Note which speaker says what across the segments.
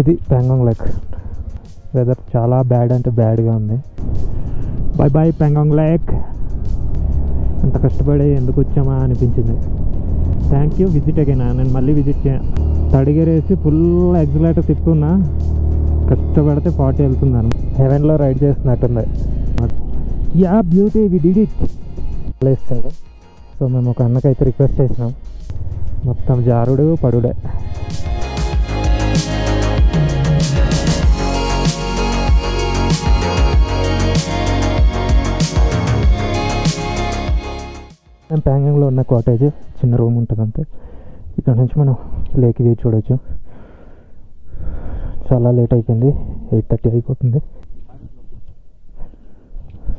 Speaker 1: ఇది Pangong lake. Weather చాలా bad అంటే బ్యాడ్గా ఉంది. By by Pangong lake. అంత కష్టపడి ఎందుకు వచ్చామా అనిపించింది. Thank you, visit again. నేను మళ్ళీ విజిట్ తడిగేరేసి ఫుల్ ఎగ్జిలేటర్ తిప్పుతున్నా. కష్టపడితే 40 వెళ్తున్నాను. హెవెన్లో రైడ్ చేస్తున్నట్టుంది. Yeah beauty, we did it లేస్తుంది. సో మేము ఒక అన్నకైతే రిక్వెస్ట్ చేసినాం. మొత్తం జారుడు పడుడే. మేము ప్యాంగాంగ్లో ఉన్న కాటేజ్, చిన్న రూమ్ ఉంటుంది అంతే. ఇక్కడ నుంచి మనం లేక్ వ్యూ చూడవచ్చు. చాలా లేట్ అయిపోయింది, 8:30 అయిపోతుంది.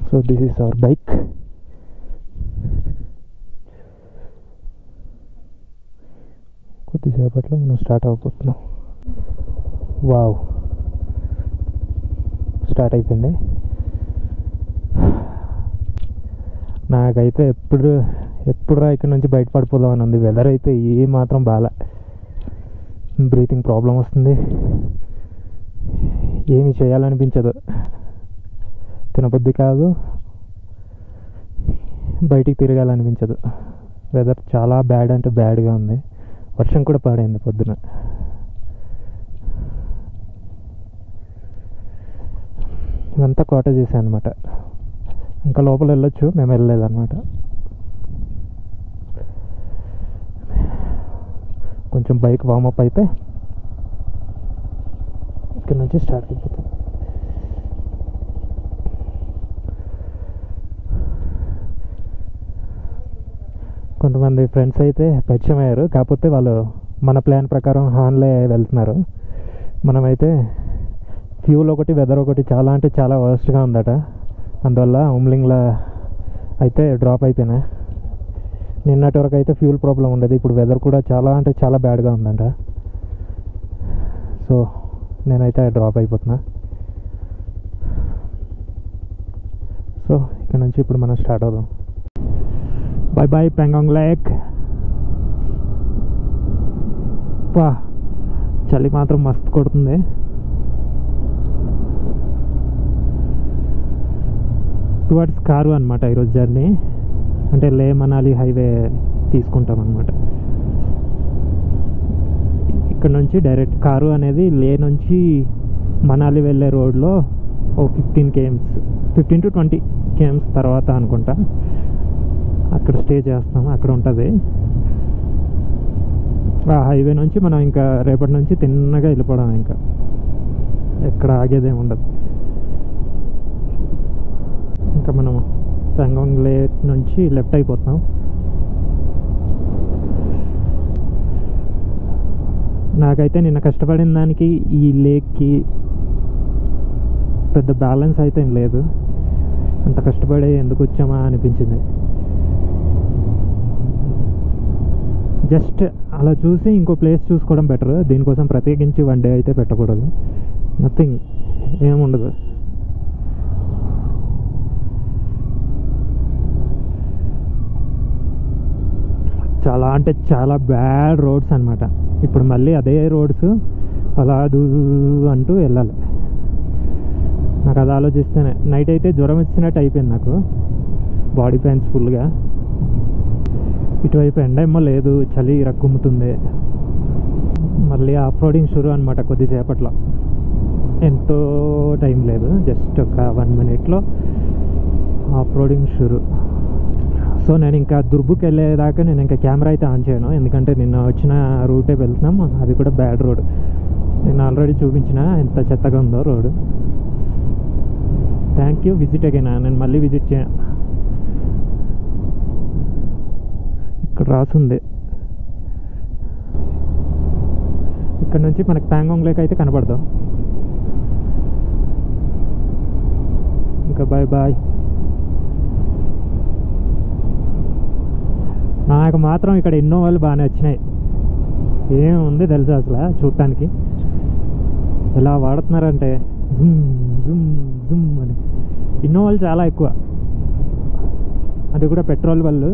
Speaker 1: So this is our bike. కొద్దిసేపట్లో మనం స్టార్ట్ అయిపోతున్నాం. వావ్, స్టార్ట్ అయిపోయింది. నాకైతే ఎప్పుడు ఇక్కడ నుంచి బయటపడిపోదామని ఉంది. వెదర్ అయితే ఏ మాత్రం బాగా, బ్రీతింగ్ ప్రాబ్లం వస్తుంది, ఏమి చేయాలనిపించదు, తినబుద్ధి కాదు, బయటికి తిరగాలనిపించదు. వెదర్ చాలా బ్యాడ్ అంటే బ్యాడ్గా ఉంది. వర్షం కూడా పడింది పొద్దున. ఇవంతా కాటేజెస్ అనమాట. ఇంకా లోపల వెళ్ళొచ్చు, మేము వెళ్ళలేదన్నమాట. కొంచెం బైక్ వార్మప్ అయితే ఇక్కడ నుంచి స్టార్ట్ అయిపోతాం. కొంతమంది ఫ్రెండ్స్ అయితే పరిచయం అయ్యారు, కాకపోతే వాళ్ళు మన ప్లాన్ ప్రకారం హాన్లే వెళ్తున్నారు. మనమైతే ఫ్యూల్ ఒకటి, వెదర్ ఒకటి చాలా అంటే చాలా వర్స్ట్గా ఉందట. అందువల్ల ఉమ్లింగ్లో అయితే డ్రాప్ అయిపోయినా. నిన్నటి వరకు అయితే ఫ్యూల్ ప్రాబ్లం ఉండేది, ఇప్పుడు వెదర్ కూడా చాలా అంటే చాలా బ్యాడ్గా ఉందంట. సో నేనైతే డ్రాప్ అయిపోతున్నా. సో ఇక్కడ నుంచి ఇప్పుడు మనం స్టార్ట్ అవుదాం. By by Pangong lake. వా, చలి మాత్రం మస్తు కొడుతుంది. టువర్డ్స్ కారు అనమాట ఈరోజు జర్నీ. అంటే లే మనాలి హైవే తీసుకుంటాం అనమాట. ఇక్కడ నుంచి డైరెక్ట్ కారు అనేది లే నుంచి మనాలి వెళ్ళే రోడ్లో ఓ 15 to 20 km తర్వాత అనుకుంటా అక్కడ స్టే చేస్తాము. అక్కడ ఉంటుంది ఆ హైవే నుంచి మనం ఇంకా రేపటి నుంచి తిన్నగా వెళ్ళిపోవడం. ఇంకా ఎక్కడ ఆగేదేమి ఉండదు. ఇంకా మనం ప్యాంగాంగ్ లేక్ నుంచి లెఫ్ట్ అయిపోతున్నాం. నాకైతే నిన్న కష్టపడిన దానికి ఈ లేక్కి పెద్ద బ్యాలెన్స్ అయితే ఏం లేదు. అంత కష్టపడి ఎందుకు వచ్చామా అనిపించింది. జస్ట్ అలా చూసి ఇంకో ప్లేస్ చూసుకోవడం బెటర్. దీనికోసం ప్రత్యేకించి 1 day అయితే పెట్టకూడదు. నథింగ్, ఏముండదు. చాలా అంటే చాలా బ్యాడ్ రోడ్స్ అనమాట. ఇప్పుడు మళ్ళీ అదే రోడ్స్ అలా అంటూ వెళ్ళాలి. నాకు అది ఆలోచిస్తేనే నైట్ అయితే జ్వరం ఇచ్చినట్టు అయిపోయింది నాకు, బాడీ పెయిన్స్ ఫుల్గా. ఇటువైపు ఎండ ఏమో లేదు, చలి రక్కుమ్ముతుంది. మళ్ళీ ఆఫ్ రోడింగ్ షురు అనమాట కొద్దిసేపట్లో. ఎంతో టైం లేదు, జస్ట్ ఒక 1 minute ఆఫ్ రోడింగ్ షురు. సో నేను ఇంకా దుర్బుకి వెళ్ళేదాకా నేను ఇంకా కెమెరా అయితే ఆన్ చేయను, ఎందుకంటే నిన్న వచ్చిన రూటే వెళ్తున్నాం. అది కూడా బ్యాడ్ రోడ్. నేను ఆల్రెడీ చూపించిన ఎంత చెత్తగా ఉందో road. Thank you, visit again. నేను మళ్ళీ విజిట్ ఇక్కడ రాసుంది. ఇక్కడ నుంచి మనకి ప్యాంగాంగ్ లేక్ అయితే కనపడదాం. ఇంకా బాయ్ బాయ్. నాకు మాత్రం ఇక్కడ ఇన్నోవాలు బాగానే వచ్చినాయి. ఏముంది తెలుసా అసలు చూడటానికి ఎలా వాడుతున్నారంటే జుమ్ జుమ్ జుమ్ అని. ఇన్నోవాలు చాలా ఎక్కువ, అది కూడా పెట్రోల్ వాళ్ళు.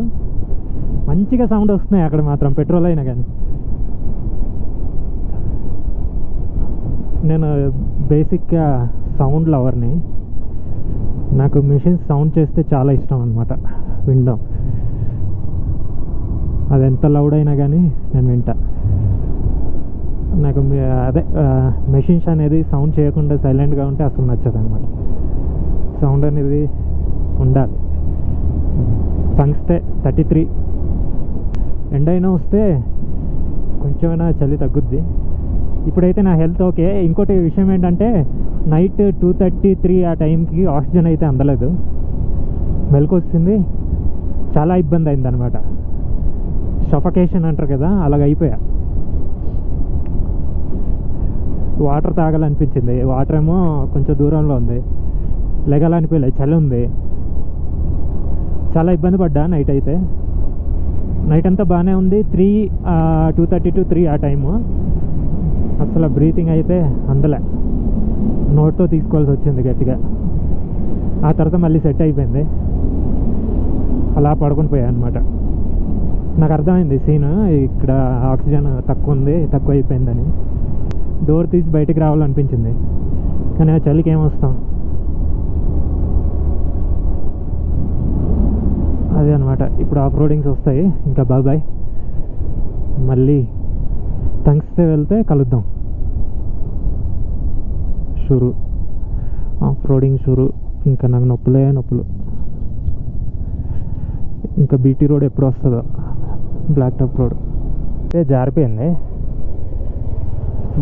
Speaker 1: మంచిగా సౌండ్ వస్తున్నాయి అక్కడ మాత్రం, పెట్రోల్ అయినా కానీ. నేను బేసిక్గా సౌండ్ లవర్ని. నాకు మిషన్స్ సౌండ్ చేస్తే చాలా ఇష్టం అనమాట వినడం. అది ఎంత లౌడ్ అయినా కానీ నేను వింటా. నాకు అదే మెషిన్స్ అనేది సౌండ్ చేయకుండా సైలెంట్గా ఉంటే అసలు నచ్చదు అనమాట. సౌండ్ అనేది ఉండాలి. టంగ్స్టే 33. ఎండ అయినా వస్తే కొంచెమైనా చలి తగ్గుద్ది. ఇప్పుడైతే నా హెల్త్ ఓకే. ఇంకోటి విషయం ఏంటంటే నైట్ 2:33 ఆ టైంకి ఆక్సిజన్ అయితే అందలేదు. మెలకు వస్తుంది, చాలా ఇబ్బంది అయిందనమాట. సఫకేషన్ అంటారు కదా, అలాగ అయిపోయా. వాటర్ తాగాలనిపించింది, వాటర్ ఏమో కొంచెం దూరంలో ఉంది, లెగాలనిపించలేదు, చలి ఉంది. చాలా ఇబ్బంది పడ్డా నైట్ అయితే. నైట్ అంతా బాగానే ఉంది. 2:30 to 3 ఆ టైము అసలు బ్రీతింగ్ అయితే అందలే, నోట్తో తీసుకోవాల్సి వచ్చింది గట్టిగా. ఆ తర్వాత మళ్ళీ సెట్ అయిపోయింది, అలా పడుకొని పోయా అనమాట. నాకు అర్థమైంది సీన్, ఇక్కడ ఆక్సిజన్ తక్కువ ఉంది, తక్కువ అయిపోయిందని. డోర్ తీసి బయటికి రావాలనిపించింది, కానీ ఆ చలికి ఏమొస్తాం. అదే అనమాట. ఇప్పుడు ఆఫ్ రోడింగ్స్ వస్తాయి, ఇంకా బాయ్. మళ్ళీ టంగ్స్టే వెళ్తే కలుద్దాం. షురు ఆఫ్ రోడింగ్ షురు. ఇంకా నాకు నొప్పులు. ఇంకా బీటీ రోడ్ ఎప్పుడు వస్తుందో, బ్లాక్ టాప్ రోడ్. అదే జారిపోయింది.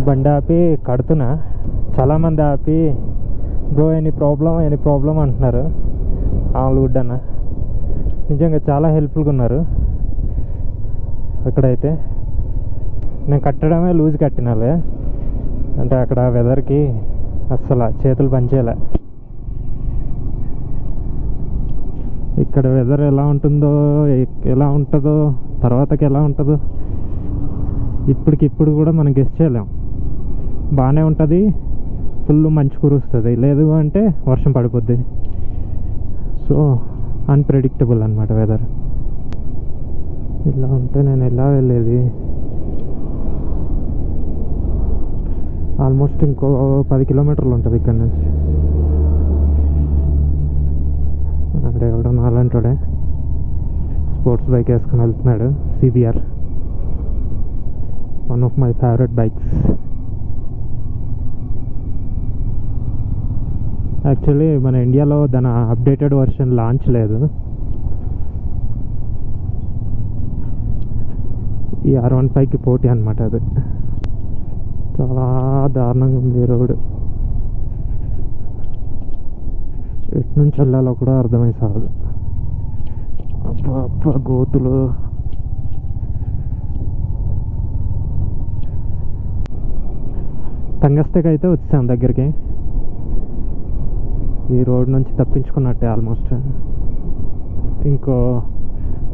Speaker 1: బండి ఆపి కడుతున్నా. చాలామంది ఆపి బ్రో ఎనీ ప్రాబ్లం అంటున్నారు. ఆల్ గుడ్ అన్న, నిజంగా చాలా హెల్ప్ఫుల్గా ఉన్నారు అక్కడైతే. నేను కట్టడమే లూజ్ కట్టినాలే, అంటే అక్కడ వెదర్కి అస్సలు చేతులు పనిచేయలే. ఇక్కడ వెదర్ ఎలా ఉంటుందో తర్వాతకి ఎలా ఉంటుందో ఇప్పటికిప్పుడు కూడా మనం గెస్ చేయలేం. బాగానే ఉంటుంది, ఫుల్ మంచు కురుస్తుంది, లేదు అంటే వర్షం పడిపోద్ది. సో అన్ప్రెడిక్టబుల్ అనమాట వెదర్. ఇలా ఉంటే నేను ఎలా వెళ్ళేది? ఆల్మోస్ట్ ఇంకో 10 కిలోమీటర్లు ఉంటుంది ఇక్కడ నుంచి. అక్కడ ఎవడో నాలంటాడే స్పోర్ట్స్ బైక్ వేసుకొని వెళ్తున్నాడు. CBR, one of my favourite bikes. Actually మన ఇండియాలో దాని అప్డేటెడ్ వర్షన్ లాంచ్ లేదు. ఈ R15కి పోటీ అనమాట అది. చాలా దారుణంగా ఉంది రోడ్. ఎటు నుంచి వెళ్ళాలో కూడా అర్థమై సాగదు. అబ్బా గోతులు. టంగస్తేకి అయితే వచ్చాం దగ్గరికి. ఈ రోడ్ నుంచి తప్పించుకున్నట్టే ఆల్మోస్ట్. ఇంకో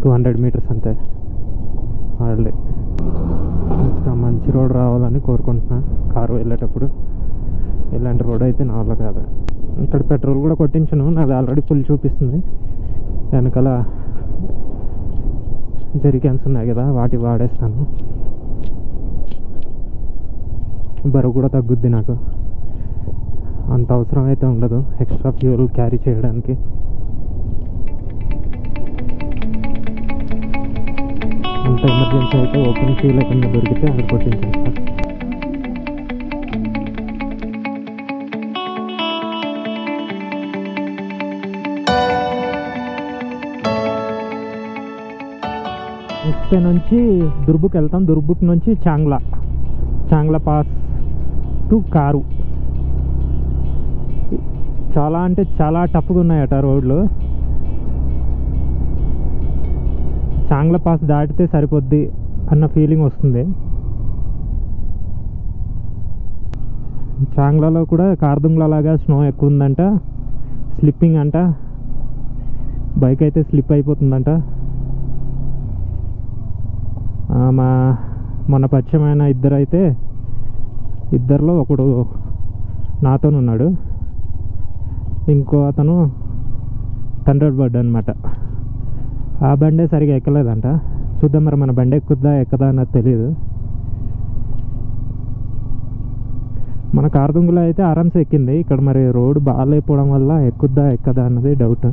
Speaker 1: 200 మీటర్స్ అంతే. హార్డ్లీ. ఇంకా మంచి రోడ్ రావాలని కోరుకుంటున్నా కారు వెళ్ళేటప్పుడు. ఇలాంటి రోడ్ అయితే నా వల్ల కాదు. ఇక్కడ పెట్రోల్ కూడా కొట్టించను, నాది ఆల్రెడీ ఫుల్ చూపిస్తుంది. వెనకాల జెరికాన్స్ ఉన్నాయి కదా, వాటి వాడేస్తాను. బరువు కూడా తగ్గుద్ది నాకు, అంత అవసరం అయితే ఉండదు ఎక్స్ట్రా ఫ్యూయల్ క్యారీ చేయడానికి. అంత ఎమర్జెన్సీ అయితే ఓపెన్ ఫ్యూల్ ఎక్కడ దొరికితే అది కొట్టించేస్తా. ఉస్పే నుంచి దుర్బుక్ వెళ్తాం. దుర్బుక్ నుంచి చాంగ్లా పాస్ టు కారు. చాలా అంటే చాలా టఫ్గా ఉన్నాయట రోడ్లు. చాంగ్లా పాస్ దాటితే సరిపోద్ది అన్న ఫీలింగ్ వస్తుంది. చాంగ్లాలో కూడా కార్దుంగ్లా లాగా స్నో ఎక్కువ ఉందంట, స్లిప్పింగ్ అంట. బైక్ అయితే స్లిప్ అయిపోతుందంట. మొన్న పరిచయమైన ఇద్దరిలో ఒకడు నాతోనున్నాడు, ఇంకో అతను థండర్ బర్డ్ అనమాట. ఆ బండే సరిగా ఎక్కలేదంట. చూద్దాం మరి మన బండి ఎక్కుద్దా ఎక్కదా అన్నది తెలియదు. మన కార్దుంగులో అయితే ఆరామ్సే ఎక్కింది. ఇక్కడ మరి రోడ్ బాగాలేకపోవడం వల్ల ఎక్కుద్దా ఎక్కదా అన్నది డౌట్.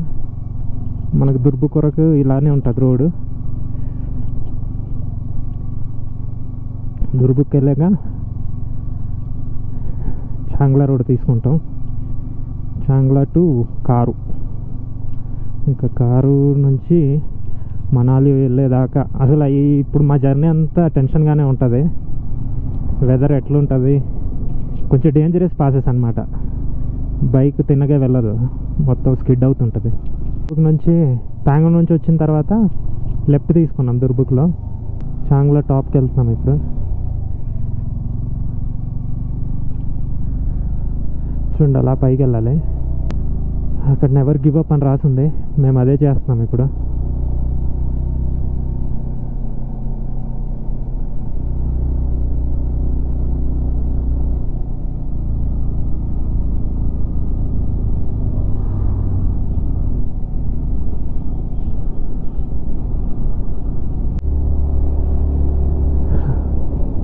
Speaker 1: మనకు దుర్బు కొరకు ఇలానే ఉంటుంది రోడ్డు. దుర్బుకి వెళ్ళాక చాంగ్లా రోడ్ తీసుకుంటాం. చాంగ్లా టు కారు, ఇంకా కారు నుంచి మనాలి వెళ్ళేదాకా అసలు ఇప్పుడు మా జర్నీ అంతా టెన్షన్గానే ఉంటుంది. వెదర్ ఎట్లుంటుంది, కొంచెం డేంజరస్ పాసెస్ అనమాట. బైక్ తిన్నగా వెళ్ళదు, మొత్తం స్కిడ్ అవుతుంటుంది. దుర్బుక్ నుంచి ప్యాంగన్ నుంచి వచ్చిన తర్వాత లెఫ్ట్ తీసుకున్నాం దుర్బుక్లో. చాంగ్లా టాప్కి వెళ్తున్నాం ఇప్పుడు. చూడండి అలా పైకి వెళ్ళాలి. అక్కడ నెవర్ గివ్ అప్ అని రాసింది, మేము అదే చేస్తున్నాం ఇప్పుడు.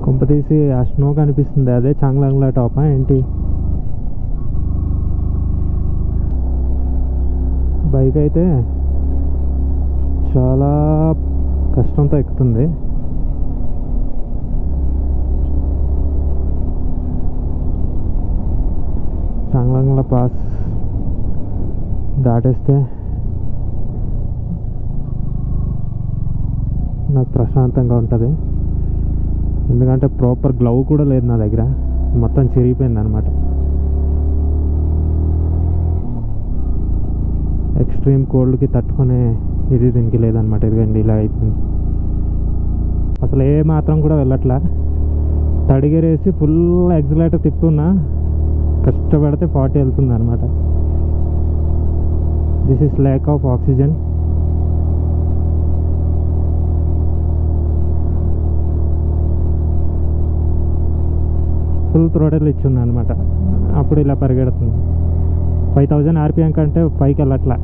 Speaker 1: కొంపతీసి ఆ స్నో కనిపిస్తుంది, అదే చాంగ్లాంగ్లా టాపా ఏంటి? బైక్ అయితే చాలా కష్టంతో ఎక్కుతుంది. చాంగ్లాంగ్లా పాస్ దాటేస్తే నాకు ప్రశాంతంగా ఉంటుంది. ఎందుకంటే ప్రాపర్ గ్లవ్ కూడా లేదు నా దగ్గర, మొత్తం చిరిగిపోయింది అనమాట. ఎక్స్ట్రీమ్ కోల్డ్కి తట్టుకునే ఇది దీనికి లేదనమాట. ఇదిగండి ఇలా అయిపోయింది. అసలు ఏ మాత్రం కూడా వెళ్ళట్లా. తడిగేరేసి ఫుల్ ఎక్సలేటర్ తిప్పుతున్నా, కష్టపడితే 40 వెళ్తుంది అనమాట. This is lack of oxygen. Full throttle ఇచ్చున్నా అనమాట, అప్పుడు ఇలా పరిగెడుతుంది. 5000 RPM కంటే పైకి వెళ్ళట్లా.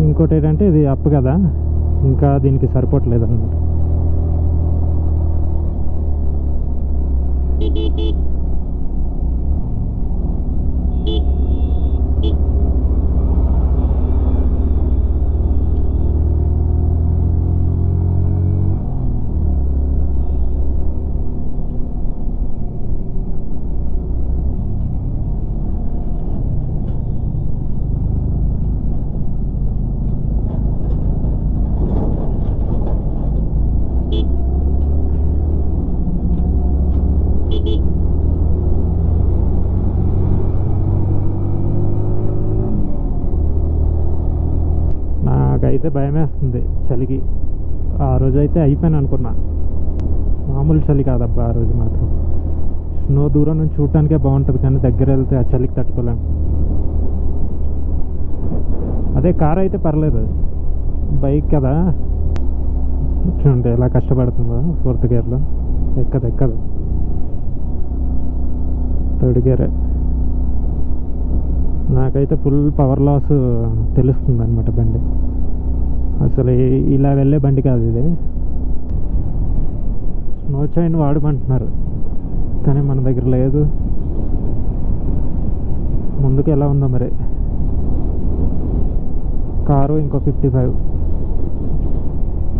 Speaker 1: ఇంకోటి ఏంటంటే ఇది అప్ కదా, ఇంకా దీనికి సరిపోవట్లేదు అన్నమాట. నాకైతే భయం వేస్తుంది చలికి. ఆ రోజు అయితే అయిపోయాను అనుకున్నా, మామూలు చలి కాదబ్బా ఆ రోజు మాత్రం. స్నో దూరం నుంచి చూడటానికే బాగుంటుంది, కానీ దగ్గర వెళ్తే ఆ చలికి తట్టుకోలేం. అదే కార్ అయితే పర్లేదు, బైక్ కదా చూడండి ఎలా కష్టపడుతుందో. 4th గేర్లో ఎక్కదు, 3rd గేరే. నాకైతే ఫుల్ పవర్ లాస్ తెలుస్తుంది అనమాట బండి. అసలు ఇలా వెళ్ళే బండి కాదు ఇది. స్నో చైన్ వాడమంటున్నారు, కానీ మన దగ్గర లేదు. ముందుకు ఎలా ఉందో మరి. కారు ఇంకో 55.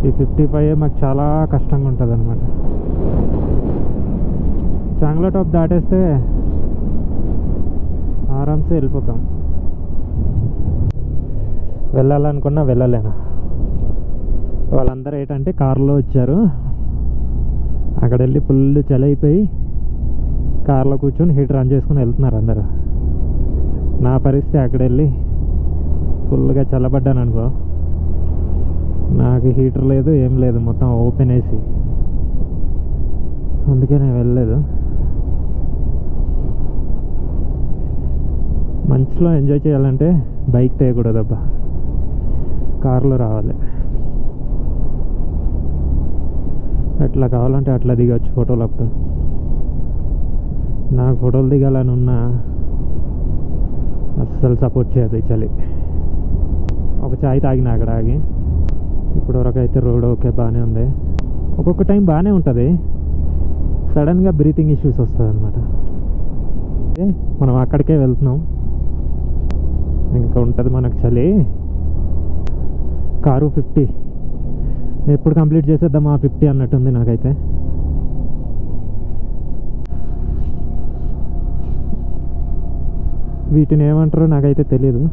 Speaker 1: ఈ 55 మాకు చాలా కష్టంగా ఉంటుంది అనమాట. చాంగ్లా టాప్ దాటేస్తే ఆరామ్సే వెళ్ళిపోతాం. వెళ్ళాలనుకున్నా వెళ్ళలేను. వాళ్ళందరూ ఏంటంటే కారులో వచ్చారు, అక్కడ వెళ్ళి ఫుల్ చలి అయిపోయి కార్లో కూర్చొని హీటర్ ఆన్ చేసుకుని వెళ్తున్నారు అందరూ. నా పరిస్థితి అక్కడ వెళ్ళి ఫుల్గా చల్లబడ్డాను అనుకో. నాకు హీటర్ లేదు, ఏం లేదు, మొత్తం ఓపెన్ ఏసీ. అందుకే నేను వెళ్ళలేదు. మంచులో ఎంజాయ్ చేయాలంటే బైక్ తీయకూడదబ్బా. కార్లో రావాలి. ఎట్లా కావాలంటే అట్లా దిగచ్చు ఫోటోలు. అప్పుడు నాకు ఫోటోలు దిగాలని ఉన్నా అస్సలు సపోర్ట్ చేయదు ఈ చలి. ఒక చాయ్ తాగిన అక్కడ ఆగి. ఇప్పుడు వరకు అయితే రోడ్ ఓకే బాగానే ఉంది. ఒక్కొక్క టైం బాగానే ఉంటుంది, సడన్గా బ్రీతింగ్ ఇష్యూస్ వస్తుంది అనమాట. మనం అక్కడికే వెళ్తున్నాం, ఇంకా ఉంటుంది మనకు చలి. కారు 50 ఎప్పుడు కంప్లీట్ చేసేద్దామా 50 అన్నట్టుంది నాకైతే. వీటిని ఏమంటారో నాకైతే తెలీదు.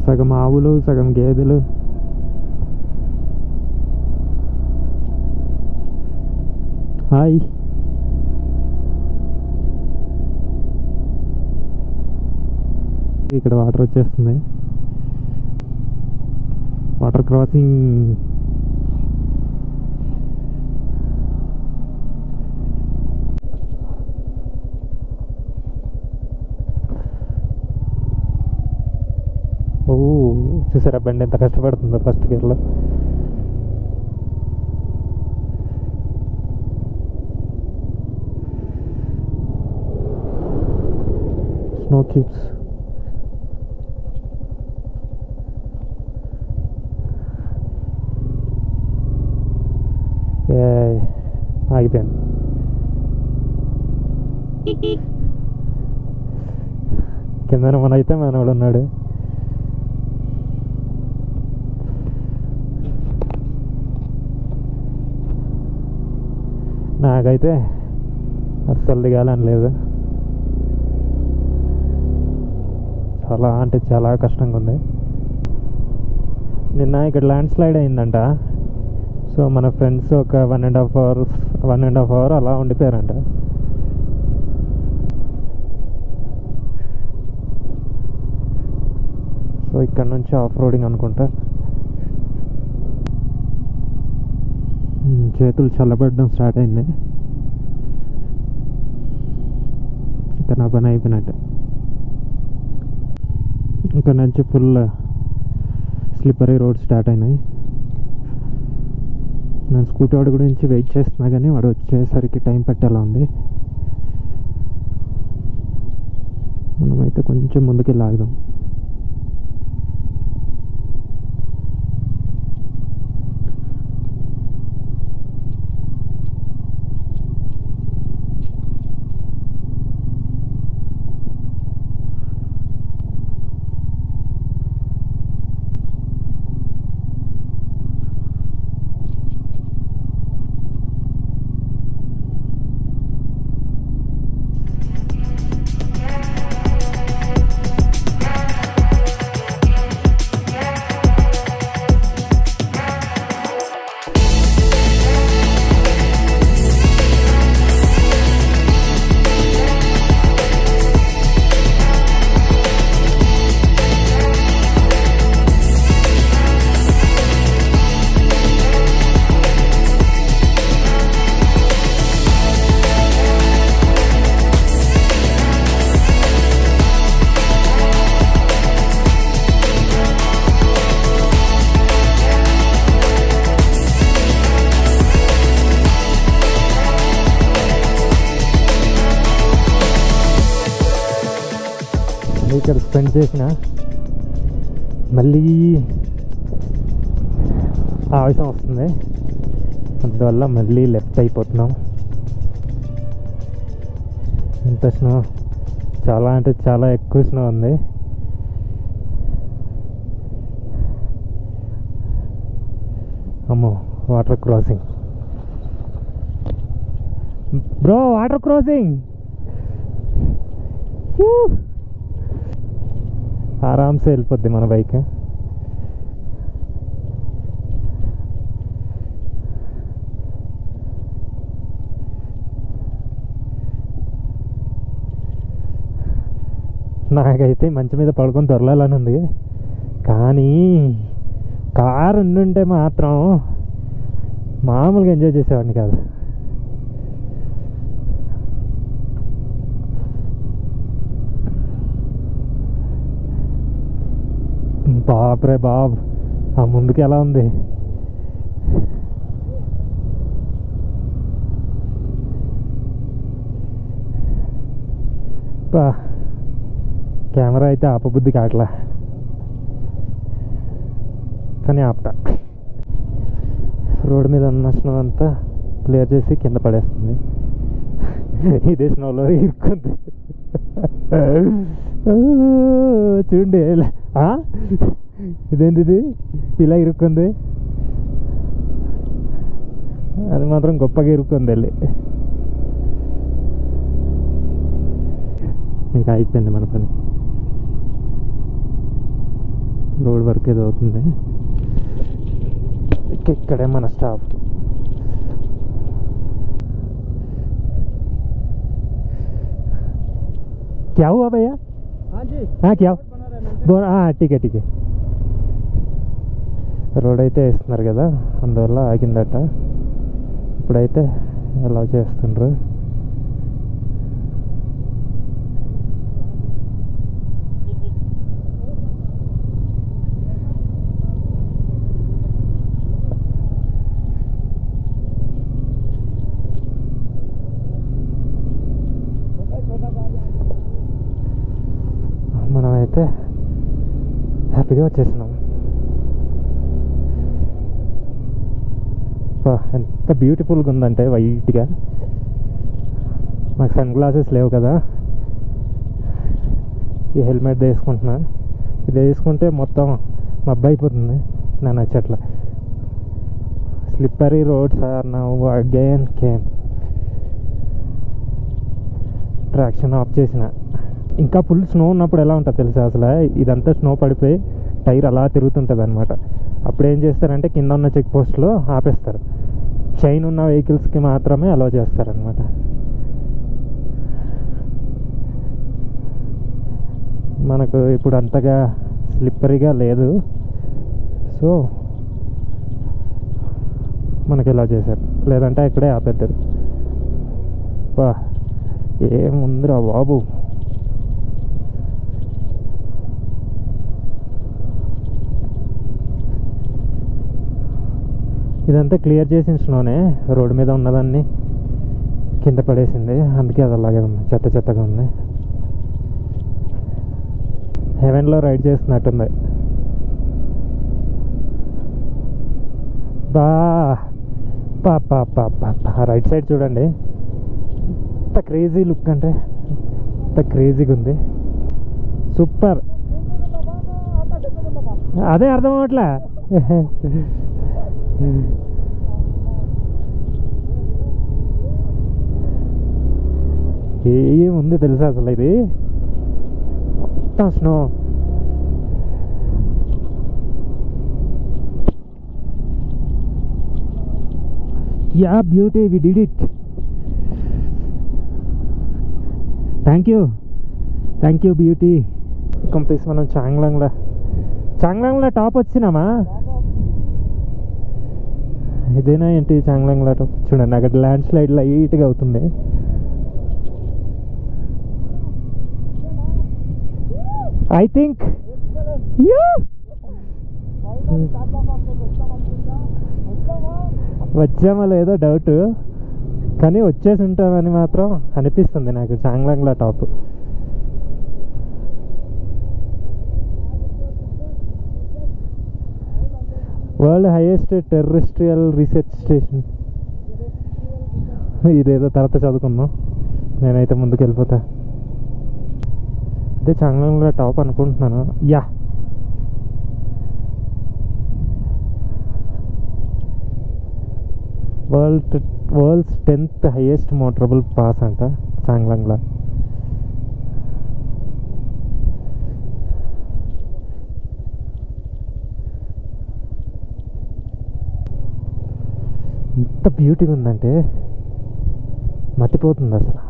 Speaker 1: సగం ఆవులు సగం గేదెలు. హాయ్. ఇక్కడ వాటర్ వచ్చేస్తుంది. Water crossing. ఓ చూసారా బండి ఎంత కష్టపడుతుందో ఫస్ట్ గేర్లో. Snow cubes. ఆగిపోయాను. కింద మనైతే మనవాడు ఉన్నాడు. నాకైతే అస్సలు దిగాలని లేదు. చాలా అంటే చాలా కష్టంగా ఉంది. నిన్న ఇక్కడ ల్యాండ్ స్లైడ్ అయిందంట. సో మన ఫ్రెండ్స్ ఒక 1.5 అవర్ అలా ఉండిపోయారంట. సో ఇక్కడ నుంచి ఆఫ్ రోడింగ్ అనుకుంటా. చేతులు చల్లబడడం స్టార్ట్ అయింది. ఇంకా నా పని అయిపోయినట్టే. ఇక్కడ నుంచి ఫుల్ స్లిప్పరీ రోడ్ స్టార్ట్ అయినాయి. నేను స్కూటీ వాడి గురించి వెయిట్ చేస్తున్నా కానీ వాడు వచ్చేసరికి టైం పట్టేలా ఉంది. మనమైతే కొంచెం ముందుకి లాగుదాం. ఇక్కడ స్పెండ్ చేసిన మళ్ళీ ఆవేశం వస్తుంది. అందువల్ల మళ్ళీ లెఫ్ట్ అయిపోతున్నాం. ఎంత స్నో, చాలా అంటే చాలా ఎక్కువ స్నో ఉంది. అమ్మో water crossing bro, water crossing. ఆరామ్సే వెళ్ళిపోద్ది మన బైక్. నాకైతే మంచి మీద పడుకొని దొరలాలని ఉంది, కానీ కారు ఉండుంటే మాత్రం మామూలుగా ఎంజాయ్ చేసేవాడిని కాదు. బాబ్రే బాబ్, ఆ ముందుకి ఎలా ఉంది. కెమెరా అయితే ఆపబుద్ధి కావట్లా, కానీ ఆపుతా. రోడ్డు మీద ఉన్న స్నో అంతా క్లియర్ చేసి కింద పడేస్తుంది. ఇదే స్నోలో ఇరుక్కుంది. చూడండి ఇదేంటి ఇది ఇలా ఇరుక్కుంది. అది మాత్రం గొప్పగా ఇరుక్కుంది వెళ్ళి. ఇంకా అయిపోయింది మన పని. రోడ్ వర్క్ ఏదో అవుతుంది. ఇక్కడే మన స్టాప్. क्या हुआ भैया? हाँ जी, हाँ क्या ठीक है ठीक है. రోడ్ అయితే వేస్తున్నారు కదా, అందువల్ల ఆగిందట. ఇప్పుడైతే అలా చేస్తుండ్రు. మనమైతే హ్యాపీగా వచ్చేసినాం. ఎంత బ్యూటిఫుల్గా ఉందంటే వైట్గా. నాకు సన్ గ్లాసెస్ లేవు కదా, ఈ హెల్మెట్ వేసుకుంటున్నా. ఇది వేసుకుంటే మొత్తం మబ్బు అయిపోతుంది. నా నచ్చట్లా. Slippery roads are now again came. Traction off చేసిన. ఇంకా ఫుల్ స్నో ఉన్నప్పుడు ఎలా ఉంటుంది తెలుసా అసలు, ఇదంతా స్నో పడిపోయి టైర్ అలా తిరుగుతుంటుంది అనమాట. అప్పుడు ఏం చేస్తారంటే కింద ఉన్న చెక్ పోస్ట్లో ఆపేస్తారు. చైన్ ఉన్న వెహికల్స్కి మాత్రమే అలో చేస్తారనమాట. మనకు ఇప్పుడు అంతగా స్లిప్పరీగా లేదు, సో మనకి ఇలా చేశారు. లేదంటే ఇక్కడే ఆపేద్దారు. ఏముందిరా బాబు. ఇదంతా క్లియర్ చేసిన స్నోనే రోడ్డు మీద ఉన్నదాన్ని కింద పడేసింది. అందుకే అది అలాగే ఉంది, చెత్త చెత్తగా ఉంది. హెవెన్లో రైడ్ చేస్తున్నట్టుంది. రైట్ సైడ్ చూడండి, ఎంత క్రేజీ లుక్ అంటే ఎంత క్రేజీగా ఉంది. సూపర్. అదే అర్థం అవట్లే. ఏముంది తెలుసా అసలు, ఇది మొత్తం snow. Yeah beauty, we did it. Thank you beauty. కంప్లీస్ మనం చాంగ్లాంగ్లో టాప్ వచ్చినామా? ఇదేనా ఏంటి చాంగ్లాంగ్లో టాప్? చూడండి అక్కడ ల్యాండ్ స్లైడ్ లైట్గా అవుతుంది. ఐ థింక్ వచ్చామో లేదో డౌట్, కానీ వచ్చేసి ఉంటామని మాత్రం అనిపిస్తుంది నాకు. చాంగ్లాంగ్లో top. World highest terrestrial research station. ఇదేదో తర్వాత చదువుకుందాం, నేనైతే ముందుకు వెళ్ళిపోతా. ఇదే చాంగ్లాంగ్లో టాప్ అనుకుంటున్నాను. Yeah, world's 10th highest motorable pass అంట చాంగ్లాంగ్లో. ఎంత బ్యూటీగా ఉందంటే మర్చిపోతుంది అసలు.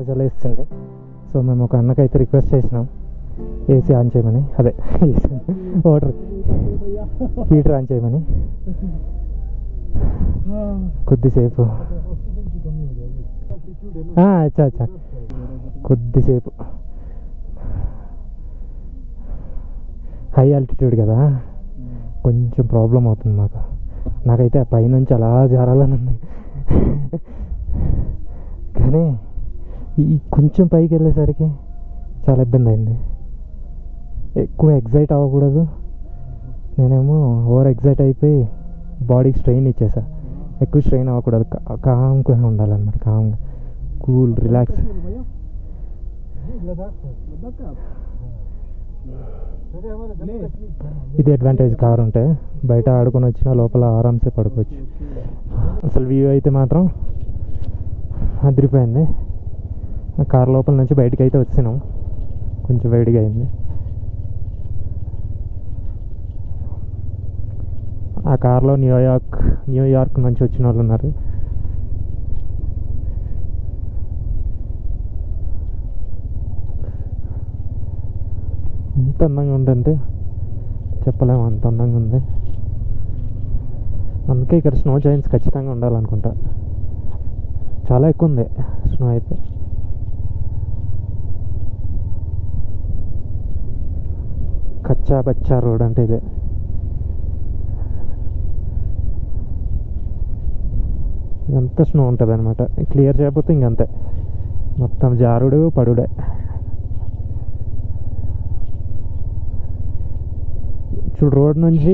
Speaker 1: చాలా చలేస్తుంది. సో మేము ఒక అన్నకైతే రిక్వెస్ట్ చేసినాం ఏసీ ఆన్ చేయమని, అదే వాటర్ హీటర్ ఆన్ చేయమని. కొద్దిసేపు అచ్చా అచ్చా కొద్దిసేపు హై ఆల్టిట్యూడ్ కదా, కొంచెం ప్రాబ్లం అవుతుంది మాకు. నాకైతే ఆ పైనుంచి అలా జారాలని ఉంది, కానీ ఈ కొంచెం పైకి వెళ్ళేసరికి చాలా ఇబ్బంది అయింది. ఎక్కువ ఎగ్జైట్ అవ్వకూడదు, నేనేమో ఓవర్ ఎగ్జైట్ అయిపోయి బాడీకి స్ట్రెయిన్ ఇచ్చేసా. ఎక్కువ స్ట్రెయిన్ అవ్వకూడదు, కామ్గా ఉండాలన్నమాట, కామ్గా కూల్ రిలాక్స్. ఇది అడ్వాంటేజ్ కార్ ఉంటే, బయట ఆడుకొని వచ్చినా లోపల ఆరామ్సే పడుకోవచ్చు. అసలు వ్యూ అయితే మాత్రం అదిరిపోయింది. కార్ లోపల నుంచి బయటకు అయితే వచ్చినాం, కొంచెం వేడిగా అయింది. ఆ కార్లో న్యూయార్క్ నుంచి వచ్చిన వాళ్ళు ఉన్నారు. ఎంత అందంగా ఉందంటే చెప్పలేము, అంత అందంగా ఉంది. అందుకే ఇక్కడ స్నో జైంట్స్ ఖచ్చితంగా ఉండాలనుకుంటా. చాలా ఎక్కువ ఉంది స్నో అయితే. కచ్చా బచ్చా రోడ్ అంటే ఇదే. ఇదంతా స్నో ఉంటుంది అనమాట. క్లియర్ చేయకపోతే ఇంకంతే, మొత్తం జారుడు పడుడే. చూడు, రోడ్ నుంచి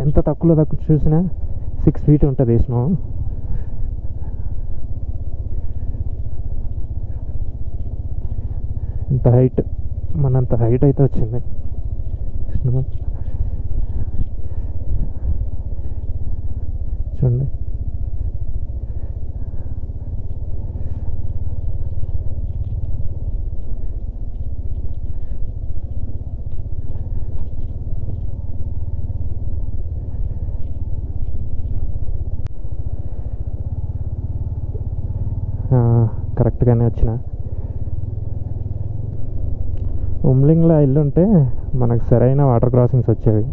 Speaker 1: ఎంత తక్కువ చూసినా 6 feet ఉంటుంది స్నో. ఇంత హైట్, మనంత హైట్ అయితే వచ్చింది స్నో. చూడండి, కరెక్ట్గానే వచ్చిన. ఉమ్లింగ్లో ఇల్లుంటే మనకు సరైన వాటర్ క్రాసింగ్స్ వచ్చేవి.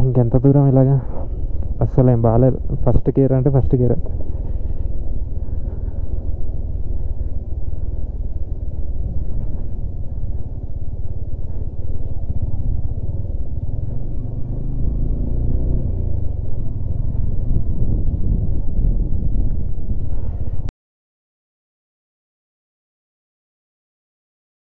Speaker 1: ఇంకెంత దూరం ఇలాగా, అస్సలు ఏం బాగాలేదు. ఫస్ట్ గేర్ అంటే ఫస్ట్ గేర్.